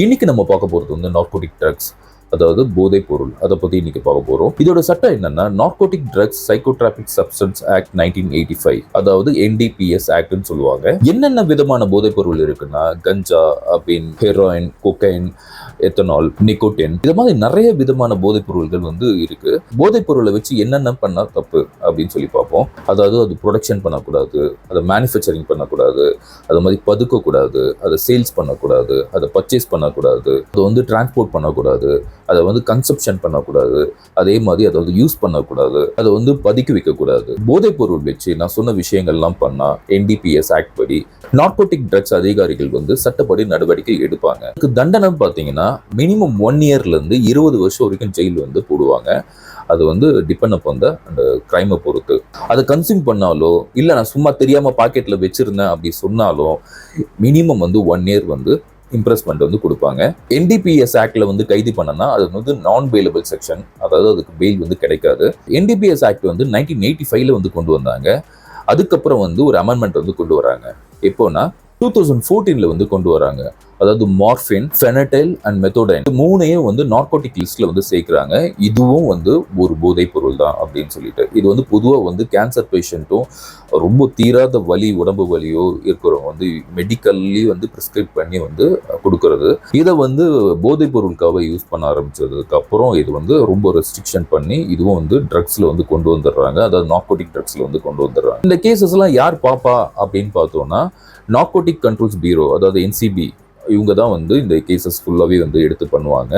இன்னைக்கு நம்ம பார்க்க போறது வந்து நார்கோட்டிக் ட்ரக்ஸ், அதாவது போதைப் பொருள். அதை பத்தி இன்னைக்கு பார்க்க போறோம். இதோட சட்டம் என்னன்னா, narcotic drugs psychotropic substance act 1985, அதாவது NDPS ஆக்ட்னு சொல்லுவாங்க. என்னென்ன விதமான போதைப் பொருள் இருக்குன்னா, கஞ்சா, அபின், ஹெரோயின், கொக்கைன், எத்தனால், நிக்கோட்டின், இது மாதிரி நிறைய விதமான போதைப் பொருள்கள் வந்து இருக்கு. போதைப் பொருளை வச்சு என்னென்ன பண்ணா தப்பு அப்படின்னு சொல்லி பார்ப்போம். அதாவது அது ப்ரொடக்ஷன் பண்ணக்கூடாது, அதை மேனுஃபேக்சரிங் பண்ணக்கூடாது, அது மாதிரி பதுக்கக்கூடாது, அதை சேல்ஸ் பண்ணக்கூடாது, அதை பர்ச்சேஸ் பண்ணக்கூடாது, அதை வந்து டிரான்ஸ்போர்ட் பண்ணக்கூடாது, அதை வந்து கன்சப்ஷன் பண்ணக்கூடாது, அதே மாதிரி அதை வந்து யூஸ் பண்ணக்கூடாது, அதை வந்து பதுக்கி வைக்கக்கூடாது. போதைப் பொருள் வச்சு நான் சொன்ன விஷயங்கள்லாம் பண்ணா NDPS ஆக்ட் படி நார்கோட்டிக் ட்ரக்ஸ் அதிகாரிகள் வந்து சட்டப்படி நடவடிக்கை எடுப்பாங்க. இதுக்கு தண்டனை பார்த்தீங்கன்னா மினிமம் 1 இயர்ல இருந்து 20 வருஷம் வரைக்கும் ஜெயில் வந்து போடுவாங்க. அது வந்து டிபெண்ட் அப்பான் அந்த கிரைமை பொறுத்து. அதை கன்சியூம் பண்ணாலோ இல்லை நான் சும்மா தெரியாம பாக்கெட்ல வச்சிருந்தேன் அப்படி சொன்னாலோ மினிமம் வந்து 1 இயர் வந்து இம்ப்ரெஸ்மெண்ட் வந்து கொடுப்பாங்க. NDPS ஆக்ட்ல வந்து கைது பண்ணனா அது வந்து நான் பெயிலபிள் செக்ஷன், அதாவது அதுக்கு பெயில் வந்து கிடைக்காது. NDPS ஆக்ட் வந்து 1985ல வந்து கொண்டு வந்தாங்க. அதுக்கப்புறம் வந்து ஒரு அமெண்ட்மெண்ட் வந்து கொண்டு வராங்க. எப்போனா 2014ல வந்து கொண்டு வராங்க. அதாவது மார்பின், ஃபெனடைல் அண்ட் மெத்தோடைன், மூணையும் வந்து நார்கோட்டிக் லிஸ்ட்ல வந்து சேர்க்கிறாங்க. இதுவும் வந்து ஒரு போதைப் பொருள் தான் அப்படின்னு சொல்லிட்டு. இது வந்து பொதுவாக வந்து கேன்சர் பேஷண்ட்டும் ரொம்ப தீராத வலி, உடம்பு வலியோ இருக்கிறவங்க வந்து மெடிக்கல்லி வந்து ப்ரிஸ்கிரைப் பண்ணி வந்து கொடுக்கறது. இதை வந்து போதைப் பொருளுக்காக யூஸ் பண்ண ஆரம்பிச்சதுக்கு அப்புறம் இது வந்து ரொம்ப ரெஸ்ட்ரிக்ஷன் பண்ணி இதுவும் வந்து ட்ரக்ஸ்ல வந்து கொண்டு வந்துடுறாங்க. அதாவது நார்கோட்டிக் ட்ரக்ஸ்ல வந்து கொண்டு வந்துடுறாங்க. இந்த கேசஸ் எல்லாம் யார் பாப்பா அப்படின்னு பார்த்தோம்னா, நார்கோட்டிக் கண்ட்ரோல்ஸ் பியூரோ, அதாவது NCB, இவங்க தான் வந்து இந்த கேசஸ் ஃபுல்லாகவே வந்து எடுத்து பண்ணுவாங்க.